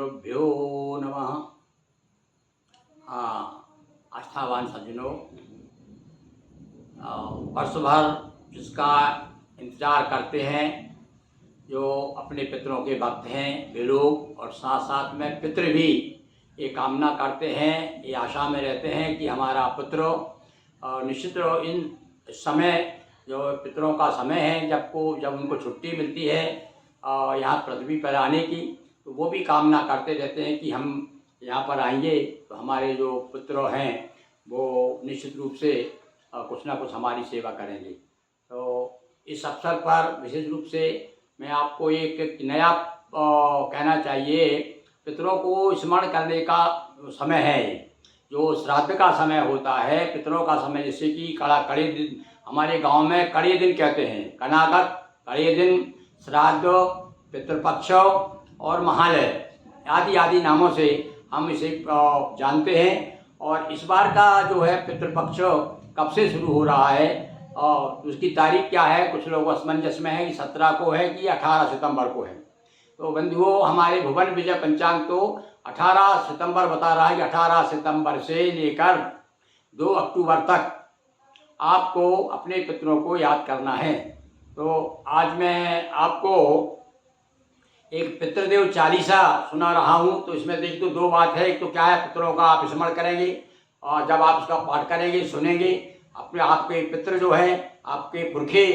गुरुभ्यो नमः। आस्थावान सज्जनों, वर्ष भर जिसका इंतज़ार करते हैं, जो अपने पितरों के भक्त हैं वे लोग, और साथ साथ में पितृ भी ये कामना करते हैं, ये आशा में रहते हैं कि हमारा पुत्र निश्चित इन समय जो पितरों का समय है जब उनको छुट्टी मिलती है यहाँ पृथ्वी पर आने की, तो वो भी कामना करते रहते हैं कि हम यहाँ पर आएंगे तो हमारे जो पुत्र हैं वो निश्चित रूप से कुछ ना कुछ हमारी सेवा करेंगे। तो इस अवसर पर विशेष रूप से मैं आपको एक नया कहना चाहिए, पितरों को स्मरण करने का समय है। जो श्राद्ध का समय होता है, पितरों का समय, जैसे कि कड़े दिन, हमारे गांव में कड़े दिन कहते हैं, कनागत, कड़े दिन, श्राद्ध, पितृपक्ष और महालय आदि आदि नामों से हम इसे जानते हैं। और इस बार का जो है पितृपक्ष कब से शुरू हो रहा है और उसकी तारीख क्या है, कुछ लोग असमंजस में है कि 17 को है कि 18 सितंबर को है। तो बंधुओं, हमारे भुवन विजय पंचांग तो 18 सितंबर बता रहा है कि 18 सितंबर से लेकर 2 अक्टूबर तक आपको अपने पितरों को याद करना है। तो आज मैं आपको एक पितृदेव चालीसा सुना रहा हूँ। तो इसमें देखिए तो 2 बात है। एक तो क्या है, पितरों का आप स्मरण करेंगे और जब आप इसका पाठ करेंगे, सुनेंगे, आपके पितृ जो है, आपके पुरखे,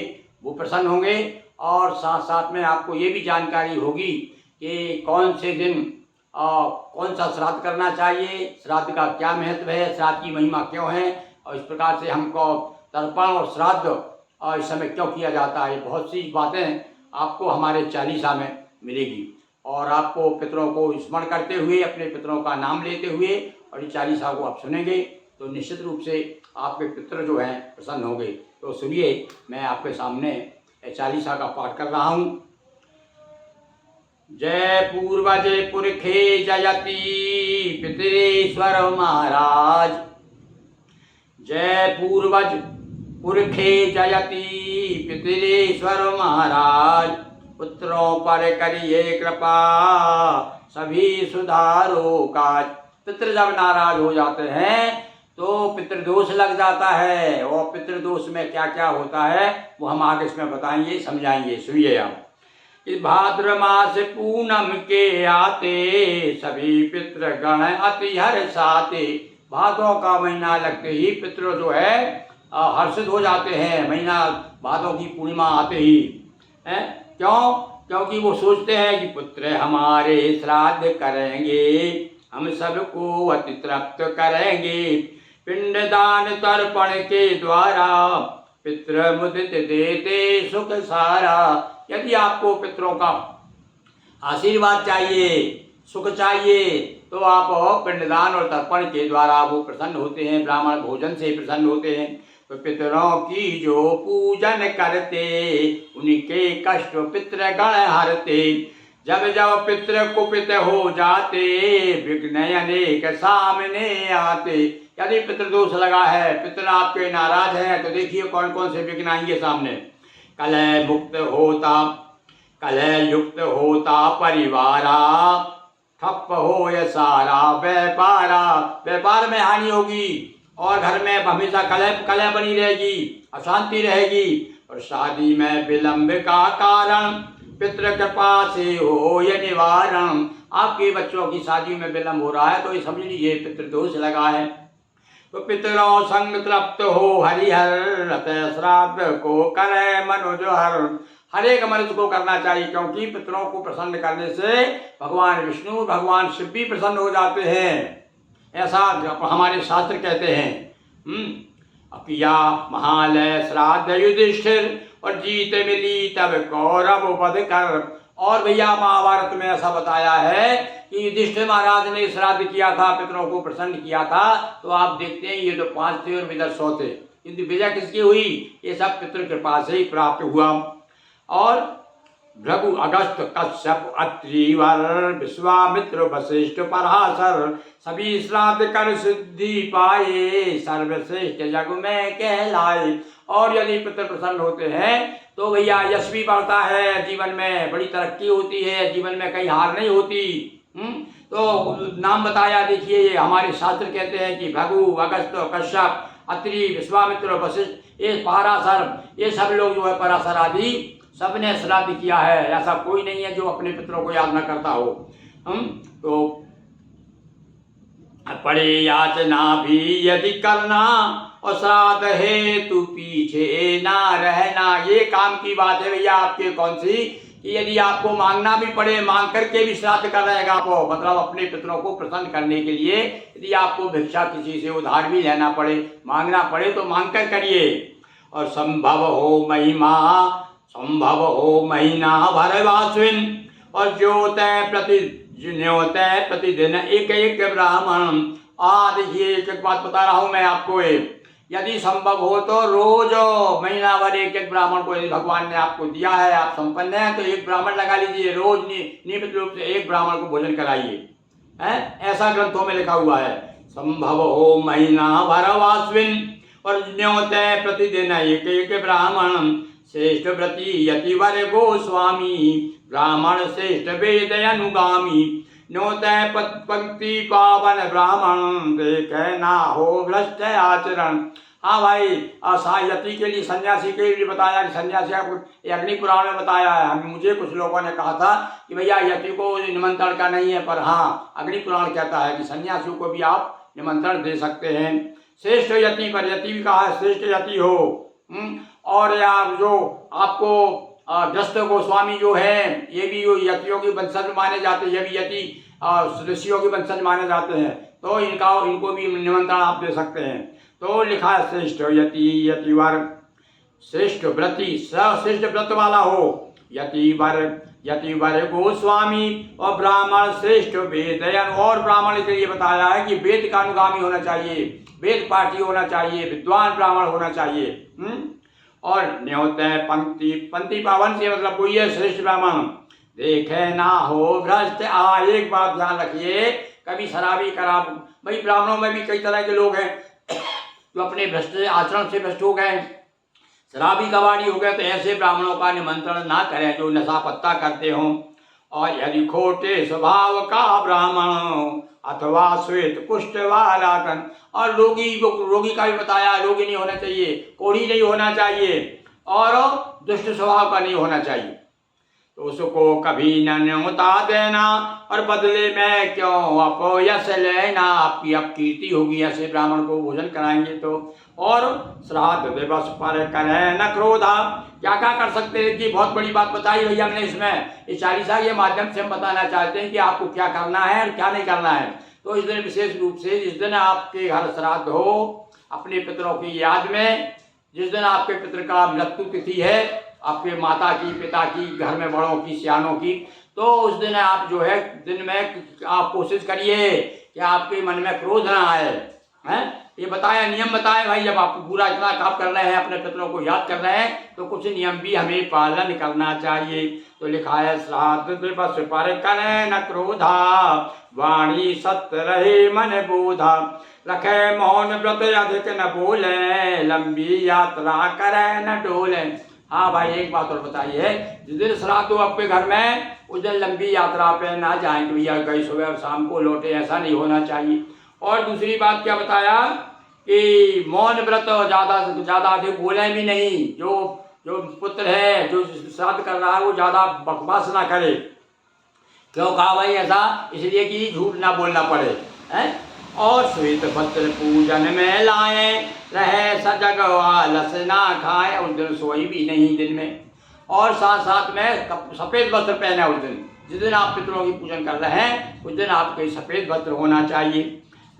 वो प्रसन्न होंगे। और साथ साथ में आपको ये भी जानकारी होगी कि कौन से दिन कौन सा श्राद्ध करना चाहिए, श्राद्ध का क्या महत्व है, श्राद्ध की महिमा क्यों है, और इस प्रकार से हमको तर्पण और श्राद्ध और इस समय क्यों किया जाता है। बहुत सी बातें आपको हमारे चालीसा में मिलेगी। और आपको पितरों को स्मरण करते हुए, अपने पितरों का नाम लेते हुए और इस चालीसा को आप सुनेंगे तो निश्चित रूप से आपके पितर जो हैं प्रसन्न होंगे। तो सुनिए, मैं आपके सामने चालीसा का पाठ कर रहा हूँ। जय पूर्वज पुरखे जयति पितरेश्वर महाराज, जय पूर्वज पुरखे जयति पितरेश्वर महाराज, पुत्रों पर करिए कृपा सभी सुधारो काज। पितृ जब नाराज हो जाते हैं तो पितृदोष लग जाता है, और पितृदोष में क्या क्या होता है वो हम आगे इसमें बताएंगे, समझाएंगे। सुनिए आप। इस भाद्र मास पूनम के आते, सभी पितृगण अति हर्षाते। भादों का महीना लगते ही पितृ जो है हर्षित हो जाते हैं। महीना भादों की पूर्णिमा आते ही है। क्यों? क्योंकि वो सोचते हैं कि पुत्र हमारे श्राद्ध करेंगे, हम सबको अति तृप्त करेंगे। पिंडदान तर्पण के द्वारा पितृ मुदित देते सुख सारा। यदि आपको पितरों का आशीर्वाद चाहिए, सुख चाहिए, तो आप पिंडदान और तर्पण के द्वारा वो प्रसन्न होते हैं, ब्राह्मण भोजन से प्रसन्न होते हैं। तो पितरों की जो पूजन करते, उनके कष्ट पितृगण हरते। जब जब पितृ कुपित हो जाते, विघ्न अनेक सामने आते। यदि पितृदोष लगा है, पितृ आपके नाराज हैं, तो देखिए कौन कौन से विघ्न आएंगे सामने। कलह मुक्त होता, कलह युक्त होता परिवारा, ठप्प हो ये सारा व्यापारा। व्यापार में हानि होगी और घर में हमेशा कलह बनी रहेगी, अशांति रहेगी। और शादी में विलंब का कारण, पितृ कृपा से हो ये निवारण। आपके बच्चों की शादी में विलंब हो रहा है तो ये समझ लीजिए पितृदोष लगा है। तो पितरों संग तृप्त हो हरिहर, श्राद्ध को करे मनुज हर। हर एक मनुष्य को करना चाहिए, क्योंकि पितरों को प्रसन्न करने से भगवान विष्णु, भगवान शिव भी प्रसन्न हो जाते हैं, ऐसा हमारे शास्त्र कहते हैं। किया महालय श्राद्ध युधिष्ठिर, और जीत मिली तब कौरव वध कर। और भैया महाभारत में ऐसा बताया है कि युधिष्ठिर महाराज ने श्राद्ध किया था, पितरों को प्रसन्न किया था। तो आप देखते हैं ये तो 5 थे और विदर 100 थे, किंतु विजय किसकी हुई? ये सब पितृ कृपा से ही प्राप्त हुआ। और भृगु अगस्त कश्यप अत्रिवर, विश्वामित्र वशिष्ठ पराशर, सभी श्राद्ध कर सिद्धि पाए, सर्वश्रेष्ठ जग में कहलाए। और यदि पितृ प्रसन्न होते हैं तो भैया यश भी बढ़ता है, जीवन में बड़ी तरक्की होती है, जीवन में कहीं हार नहीं होती। तो नाम बताया। देखिए ये हमारे शास्त्र कहते हैं कि भृगु, अगस्त, कश्यप, अत्रि, विश्वामित्र, वशिष्ठ, ये पराशर, ये सब लोग जो है पराशर आदि सबने श्राद्ध किया है। ऐसा कोई नहीं है जो अपने पितरों को याद न करता हो। तो पड़े याचना भी यदि करना और श्राद्ध हेतु पीछे ना रहना। ये काम की बात है भैया आपके कौन सी, कि यदि आपको मांगना भी पड़े, मांग करके भी श्राद्ध कर रहेगा आपको, मतलब अपने पितरों को प्रसन्न करने के लिए यदि आपको भिक्षा किसी से उधार भी लेना पड़े, मांगना पड़े तो मांग कर करिए। और संभव हो महीना भरवास्विन, और ज्योतय प्रतिदिन एक एक ब्राह्मण। देखिए एक एक बात बता रहा हूं मैं आपको। यदि संभव हो तो रोज महीना भर एक एक ब्राह्मण को, यदि भगवान ने आपको दिया है, आप संपन्न हैं, तो एक ब्राह्मण लगा लीजिए, रोज नियमित रूप से एक ब्राह्मण को भोजन कराइए। ऐसा ग्रंथों में लिखा हुआ है। संभव हो महीना भरवास्विन, और न्योतय प्रतिदिन एक एक ब्राह्मण। श्रेष्ठ व्रती यतिवर गोस्वामी, ब्राह्मण श्रेष्ठ वेद अनुगामी। न्योतय पंक्ति पावन ब्राह्मण, देखे ना हो भ्रष्ट आचरण। हाँ भाई, यति के लिए, सन्यासी के लिए बताया कि सन्यासी आपको अग्नि पुराण में बताया है। मुझे कुछ लोगों ने कहा था कि भैया यति को निमंत्रण का नहीं है, पर हाँ अग्नि पुराण कहता है कि सन्यासियों को भी आप निमंत्रण दे सकते हैं। श्रेष्ठ यति पर, यति भी कहा है श्रेष्ठ यति हो। और यार जो आपको ग्रस्त गोस्वामी जो है, ये भी यतियों के वंशज माने जाते हैं, ये भी यति ऋषियों के वंशज माने जाते हैं, तो इनको भी निमंत्रण आप दे सकते हैं। तो लिखा है श्रेष्ठ यति, यतिवर, श्रेष्ठ व्रती, श्रेष्ठ व्रत वाला हो, यतिवर गोस्वामी, और ब्राह्मण श्रेष्ठ वेदयन। और ब्राह्मण के लिए बताया है कि वेद का अनुगामी होना चाहिए, वेद पाठी होना चाहिए, विद्वान ब्राह्मण होना चाहिए। और न्योतय पंक्ति पावन से मतलब कोई है श्रेष्ठ ब्राह्मण। देखे ना हो भ्रष्ट। एक बात ध्यान रखिए, कभी शराबी खराब, भाई ब्राह्मणों में भी कई तरह के लोग हैं जो अपने भ्रष्ट आचरण से भ्रष्ट हो गए, शराबी कबाड़ी हो गए, तो ऐसे ब्राह्मणों का निमंत्रण ना करें जो नशा पत्ता करते हों। और यदि खोटे स्वभाव का ब्राह्मण, अथवा श्वेत कुष्ठ वाला, और रोगी का भी बताया, रोगी नहीं होना चाहिए, कोढ़ी नहीं होना चाहिए, और दुष्ट स्वभाव का नहीं होना चाहिए, तो उसको कभी न न्योता देना, और बदले में क्यों अपयश लेना। आपकी अपकीर्ति होगी ऐसे ब्राह्मण को भोजन कराएंगे तो। और श्राद्ध दिवस पर करें न क्रोधा। क्या क्या कर सकते हैं कि बहुत बड़ी बात बताई भैया हमने इसमें, इस चालीसा के माध्यम से हम बताना चाहते हैं कि आपको क्या करना है और क्या नहीं करना है। तो इस दिन विशेष रूप से, जिस दिन आपके घर श्राद्ध हो अपने पितरों की याद में, जिस दिन आपके पितर का मृत्यु तिथि है, आपके माता की, पिता की, घर में बड़ों की, सियानों की, तो उस दिन आप जो है दिन में आप कोशिश करिए कि आपके मन में क्रोध ना आए। हैं ये बताया, नियम बताए भाई, जब आप पूरा इतना काम कर रहे हैं, अपने पितरों को याद कर रहे हैं, तो कुछ नियम भी हमें पालन करना चाहिए। तो लिखा है श्राद्ध दिवस पर करें न क्रोधा, वाणी सत्य रहे मन बोधा। रखे मौन व्रत अधिक न बोले, लंबी यात्रा करे न डोले। हाँ भाई, एक बात और बताइए, जिस दिन श्राद्ध हो आपके घर में, उस दिन लंबी यात्रा पे ना जाएं कि भैया गई सुबह और शाम को लौटे, ऐसा नहीं होना चाहिए। और दूसरी बात क्या बताया कि मौन व्रत, ज़्यादा से ज़्यादा अधिक बोले भी नहीं। जो पुत्र है जो श्राद्ध कर रहा है वो ज़्यादा बकवास ना करे। क्यों कहा भाई ऐसा? इसलिए कि झूठ ना बोलना पड़े। हैं और श्वेत वस्त्र पूजन में लाए, रहे सजग आलस ना खाए। उस दिन सोई भी नहीं दिन में, और साथ साथ में सफ़ेद वस्त्र पहने उस दिन। जिस दिन आप पितरों की पूजन कर रहे हैं उस दिन आपके सफ़ेद वस्त्र होना चाहिए।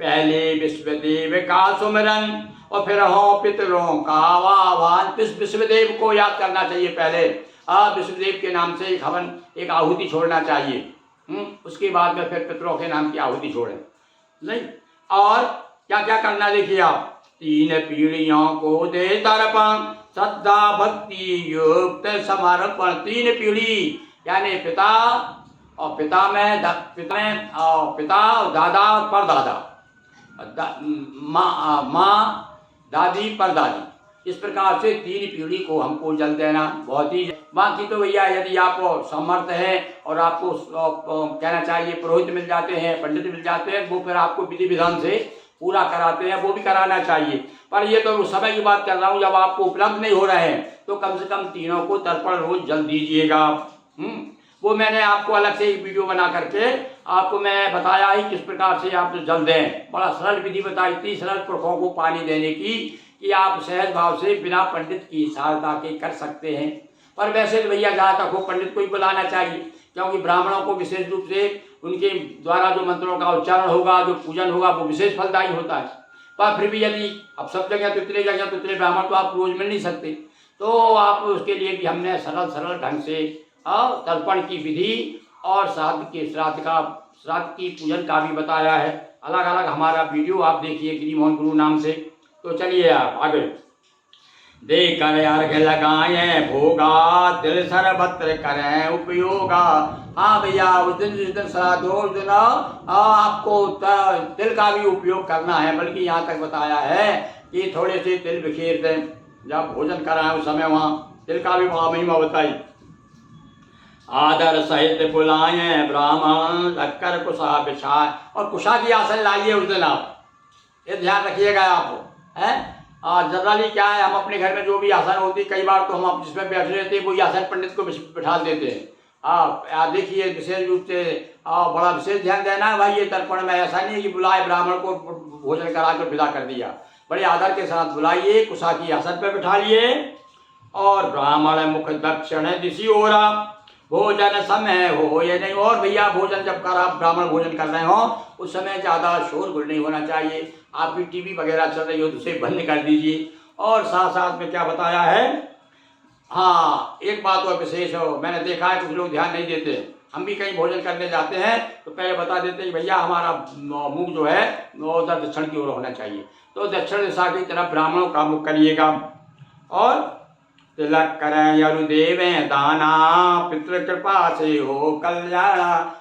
पहले विश्वदेव का सुमिरन, और फिर हो पितरों का आह्वान। विश्वदेव को याद करना चाहिए पहले। विश्वदेव के नाम से एक हवन, एक आहुति छोड़ना चाहिए। उसके बाद में फिर पितरों के नाम की आहुति छोड़ें नहीं। और क्या क्या करना देखिए आप, 3 पीढ़ियों को दे तर्पण, श्रद्धा भक्ति युक्त समर्पण। 3 पीढ़ी यानी पिता और पिता में पिता और दादा और परदादा, माँ दादी परदादी, इस प्रकार से 3 पीढ़ी को हमको जल देना बहुत ही। बाकी तो भैया यदि आप समर्थ हैं और आपको कहना चाहिए पुरोहित मिल जाते हैं, पंडित मिल जाते हैं, वो फिर आपको विधि विधान से पूरा कराते हैं, वो भी कराना चाहिए। पर ये तो समय की बात कर रहा हूँ, जब आपको उपलब्ध नहीं हो रहे हैं तो कम से कम तीनों को तर्पण रोज जल दीजिएगा। वो मैंने आपको अलग से एक वीडियो बना करके आपको मैं बताया ही किस प्रकार से आप जल दें। बड़ा सरल विधि बताई, इतनी सरल पुरखों को पानी देने की कि आप सहज भाव से बिना पंडित की सहायता के कर सकते हैं। पर वैसे तो भैया जहाँ तक हो पंडित को ही बुलाना चाहिए, क्योंकि ब्राह्मणों को विशेष रूप से उनके द्वारा जो मंत्रों का उच्चारण होगा, जो पूजन होगा, वो विशेष फलदायी होता है। पर फिर भी यदि अब सब जगह तो इतने जगह तो इतने ब्राह्मण तो आप रोज मिल नहीं सकते, तो आप उसके लिए भी हमने सरल सरल ढंग से तर्पण की विधि और श्राद्ध की पूजन का भी बताया है। अलग अलग हमारा वीडियो आप देखिए गिरी मोहन गुरु नाम से। तो चलिए आप आगे। देकर अर्घ लगाए भोगा, तिल सर्वत्र करें उपयोगा। हाँ भैया, उस दिन श्राद्ध हो उस दिन आपको तिल का भी उपयोग करना है। बल्कि यहाँ तक बताया है कि थोड़े से तिल बिखेर दें जब भोजन कराएं उस समय, वहाँ तिल का भी महिमा बताई। आदर सहित बुलाए ब्राह्मण, लगकर कुशा बिछाए, और कुशा की आसन लाइए उस दिन आप, ये ध्यान रखिएगा आप हैं। जनरली क्या है, हम अपने घर में जो भी आसन होती है, कई बार तो हम जिसमें बैठे रहते हैं वही आसन पंडित को बिठा देते हैं। देखिए विशेष रूप से बड़ा विशेष ध्यान देना है भाई। ये तर्पण में ऐसा नहीं है कि बुलाए ब्राह्मण को भोजन करा कर विदा कर दिया। बड़े आदर के साथ बुलाइए, कुशा की आसन पर बिठा लिए, और ब्राह्मण मुख दक्षिण दिशि ओरा, भोजन समय हो ये नहीं। और भैया भोजन जब कर आप ब्राह्मण भोजन कर रहे हो उस समय ज़्यादा शोरगुल नहीं होना चाहिए। आपकी टीवी वगैरह चल रही हो तो उसे बंद कर दीजिए। और साथ साथ में क्या बताया है, हाँ एक बात और विशेष हो, मैंने देखा है कुछ लोग ध्यान नहीं देते। हम भी कहीं भोजन करने जाते हैं तो पहले बता देते हैं भैया हमारा मुख जो है वो उधर दक्षिण की ओर होना चाहिए। तो दक्षिण दिशा की तरफ ब्राह्मणों का मुख करिएगा। और तिलक करें यरुदेवें दाना, पितृ कृपा से हो कल्याण।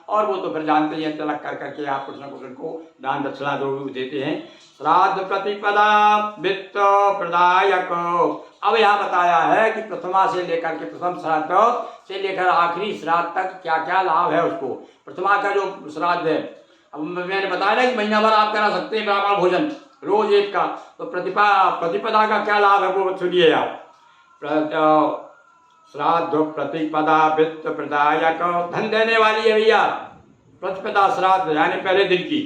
और वो तो फिर जानते हैं, तिलक कर करके आप कुछ न कुछ उनको दान दक्षिणा जो भी देते हैं। श्राद्ध प्रतिपदा वित्त प्रदायक। अब यहाँ बताया है कि प्रथमा से लेकर के प्रथम श्राद्ध से लेकर आखिरी श्राद्ध तक क्या क्या लाभ है उसको। प्रथमा का जो श्राद्ध है, अब मैंने बताया ना कि महीना भर आप करा सकते हैं ब्राह्मण भोजन रोज एक का। तो प्रतिपदा का क्या लाभ है वो सुनिए आप। श्राद्ध प्रतिपदा वित्त प्रदायक, धन देने वाली है भैया प्रतिपदा श्राद्ध, यानी पहले दिन की।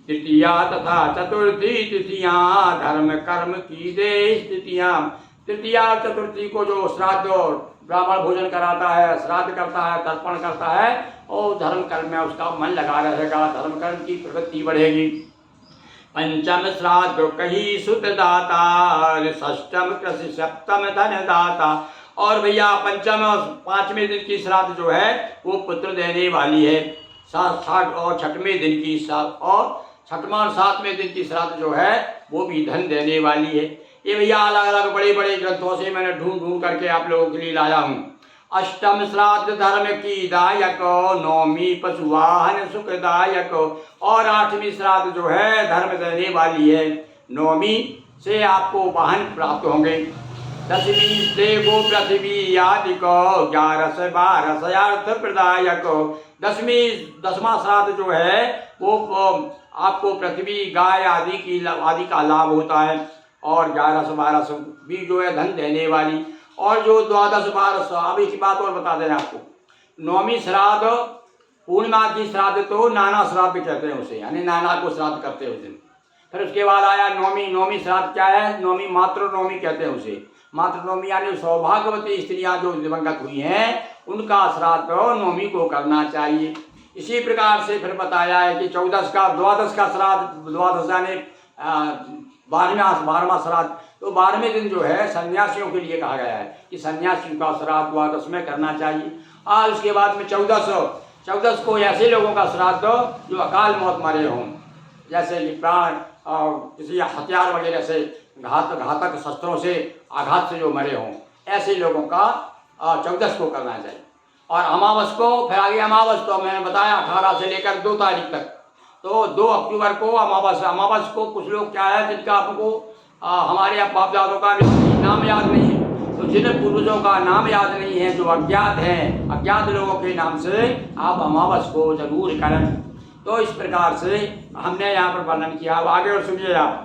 तृतीया तथा चतुर्थी तिथियां, धर्म कर्म की दे स्थितियां। तृतीया चतुर्थी को जो श्राद्ध ब्राह्मण भोजन कराता है, श्राद्ध करता है, तर्पण करता है, और धर्म कर्म में उसका मन लगा रहेगा, धर्म कर्म की प्रवृत्ति बढ़ेगी। पंचम श्राद्ध कही सुत दाता, षष्टम कृषि सप्तम धन दाता। और भैया पंचम और 5वें दिन की श्राद्ध जो है वो पुत्र देने वाली है। और छठवें दिन की और छठवां और 7वें दिन की श्राद्ध जो है वो भी धन देने वाली है। ये भैया अलग अलग बड़े बड़े ग्रंथों से मैंने ढूंढ ढूंढ करके आप लोगों के लिए लाया हूँ। अष्टम श्राद्ध धर्म की दायक, नौमी पशुवाहन सुखदायक। और 8वीं श्राद्ध जो है धर्म देने वाली है, 9वीं से आपको वाहन प्राप्त होंगे। 10वीं देवो पृथ्वी आदि को, 11 से 12 अर्थ प्रदायक। 10वां श्राद्ध जो है वो आपको पृथ्वी गाय आदि का लाभ होता है। और 11 से 12 भी जो है धन देने वाली। और जो 12 12 अब एक बात और बता दें आपको, 9वीं श्राद्ध पूर्णिमा की श्राद्ध तो नाना श्राद्ध कहते हैं उसे, यानी नाना को श्राद्ध करते हैं उस दिन। फिर उसके बाद आया 9वीं श्राद्ध क्या है, 9वीं मातृ नवमी कहते हैं उसे। मातृ नवमी यानी सौभाग्यवती स्त्रियां जो दिवंगत हुई हैं उनका श्राद्ध 9वीं को करना चाहिए। इसी प्रकार से फिर बताया है कि 12 का श्राद्ध, 12 यानी 12वां श्राद्ध। तो 12वें दिन जो है सन्यासियों के लिए कहा गया है कि सन्यासियों का श्राद्ध 12 में करना चाहिए। और उसके बाद में 14 को ऐसे लोगों का श्राद्ध जो अकाल मौत मरे हों, जैसे कि प्राण किसी हथियार वगैरह से घातक शस्त्रों से आघात से जो मरे हों, ऐसे लोगों का 14 को करना चाहिए। और अमावस को, फिर आगे अमावस तो मैंने बताया 18 से लेकर 2 तारीख तक। तो 2 अक्टूबर को अमावस को कुछ लोग क्या है जिनका आपको हमारे यहाँ बाप दादों का नाम याद नहीं है, तो जिन पूर्वजों का नाम याद नहीं है, जो अज्ञात हैं, अज्ञात लोगों के नाम से आप अमावस को जरूर करें। तो इस प्रकार से हमने यहाँ पर वर्णन किया। अब आगे और सुनिए आप।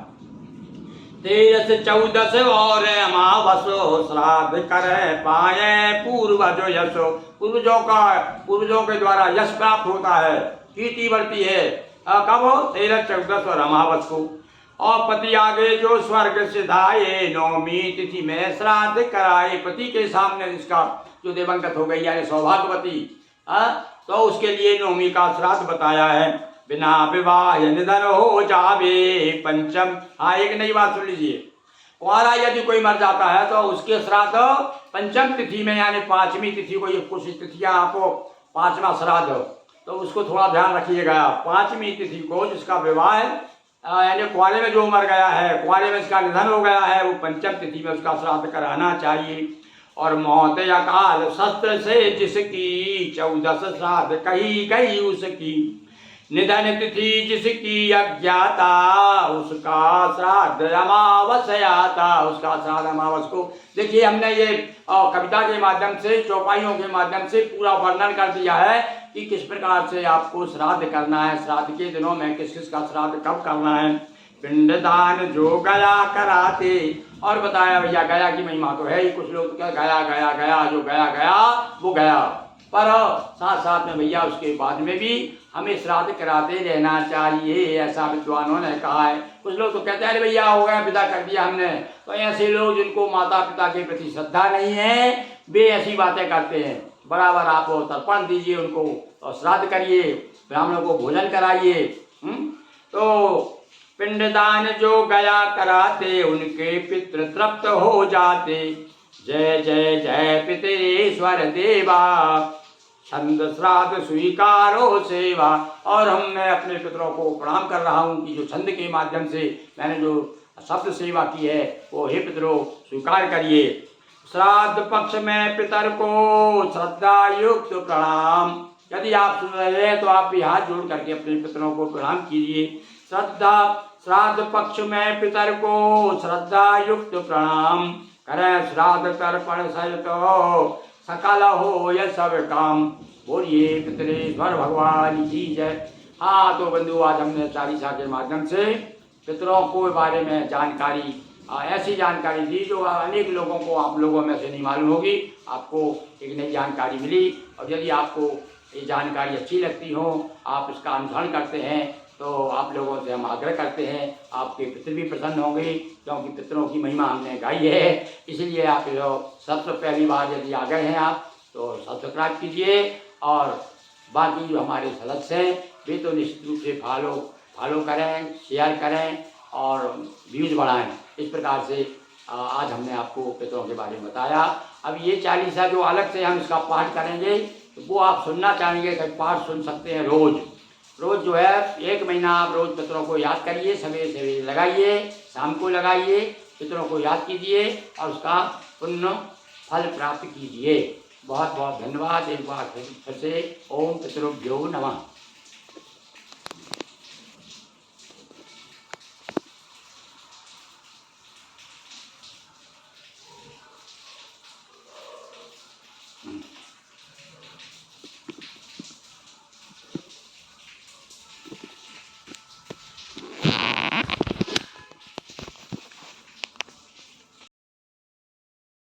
13 14 और अमावस श्राद्ध करे पाए पूर्वजो यशो। पूर्वजों के द्वारा यश प्राप्त होता है, कीर्ति बढ़ती है। कब हो? 13 14 और अमावस को। और पति आगे जो स्वर्ग सिधाए, नौमी तिथि में श्राद्ध कराए। पति के सामने जिसका जो दिवंगत हो गई यानी सौभाग्यवती, तो उसके लिए नौमी का श्राद्ध बताया है। बिना विवाह निधन हो जावे पंचम। हाँ, एक नई बात सुन लीजिए। कुंवारा यदि कोई मर जाता है तो उसके श्राद्ध पंचम तिथि में यानी 5वीं तिथि को, ये कुछ तिथियां आपको 5वां श्राद्ध, तो उसको थोड़ा ध्यान रखिएगा। 5वीं तिथि को जिसका विवाह यानी कुंवारे में जो मर गया है, कुंवारे में इसका निधन हो गया है, वो पंचम तिथि में उसका श्राद्ध कराना चाहिए। और मौत अकाल शस्त्र से जिसकी 14 श्राद्ध कही गई उसकी। निधन तिथि जिसकी अज्ञाता, उसका श्राद्ध अमावस आता। उसका श्राद्ध अमावस को। देखिए, हमने ये कविता के माध्यम से, चौपाइयों के माध्यम से पूरा वर्णन कर दिया है कि किस प्रकार से आपको श्राद्ध करना है, श्राद्ध के दिनों में किस किस का श्राद्ध कब करना है। पिंडदान जो गया कराते, और बताया भैया गया की महिमा तो है ही। कुछ लोग तो क्या गया गया गया, जो गया गया वो गया, पर साथ साथ में भैया उसके बाद में भी हमें श्राद्ध कराते रहना चाहिए, ऐसा विद्वानों ने कहा है। कुछ लोग तो कहते हैं अरे भैया हो गया, विदा कर दिया हमने। तो ऐसे लोग जिनको माता पिता के प्रति श्रद्धा नहीं है, वे ऐसी बातें करते हैं। बराबर आप तर्पण दीजिए उनको और श्राद्ध करिए, ब्राह्मणों को भोजन कराइए। तो पिंडदान जो गया कराते, उनके पितृ तृप्त हो जाते। जय जय जय पितरेश्वर देवा, छंद श्राद्ध स्वीकारो सेवा। और मैं अपने पितरों को प्रणाम कर रहा हूँ कि जो छंद के माध्यम से मैंने जो शब्द सेवा की है, वो हे पितरों स्वीकार करिए। श्राद्ध पक्ष में पितर को श्रद्धा युक्त प्रणाम। यदि आप सुन रहे हैं तो आप भी हाथ जोड़ करके अपने पितरों को प्रणाम कीजिए। श्राद्ध पक्ष में पितर को श्रद्धा युक्त प्रणाम करें। श्राद्ध तर्पण सहित सकल हो यह सब काम। बोलिए पितरेश्वर भगवान की जय। हाँ, तो बंधु, आज हमने चालीसा के माध्यम से पितरों को बारे में जानकारी, ऐसी जानकारी दी जो अनेक लोगों को, आप लोगों में से नहीं मालूम होगी। आपको एक नई जानकारी मिली। और यदि आपको ये जानकारी अच्छी लगती हो, आप इसका अनुसरण करते हैं, तो आप लोगों से हम आग्रह करते हैं, आपके पितृ भी प्रसन्न होंगे, क्योंकि पितरों की महिमा हमने गाई है। इसलिए आप सबसे पहली बार यदि आ गए हैं आप, तो सब्सक्राइब कीजिए। और बाकी जो हमारे सदस्य हैं वे तो निश्चित रूप से फॉलो करें, शेयर करें और व्यूज बढ़ाएं। इस प्रकार से आज हमने आपको पितरों के बारे में बताया। अब ये चालीसा जो अलग से हम इसका पाठ करेंगे, तो वो आप सुनना चाहेंगे कि पाठ सुन सकते हैं रोज जो है 1 महीना आप रोज पितरों को याद करिए। सवेरे सवेरे लगाइए, शाम को लगाइए, पितरों को याद कीजिए और उसका पुण्य फल प्राप्त कीजिए। बहुत बहुत धन्यवाद। एक बार फिर से ओम पितृभ्यो नमः।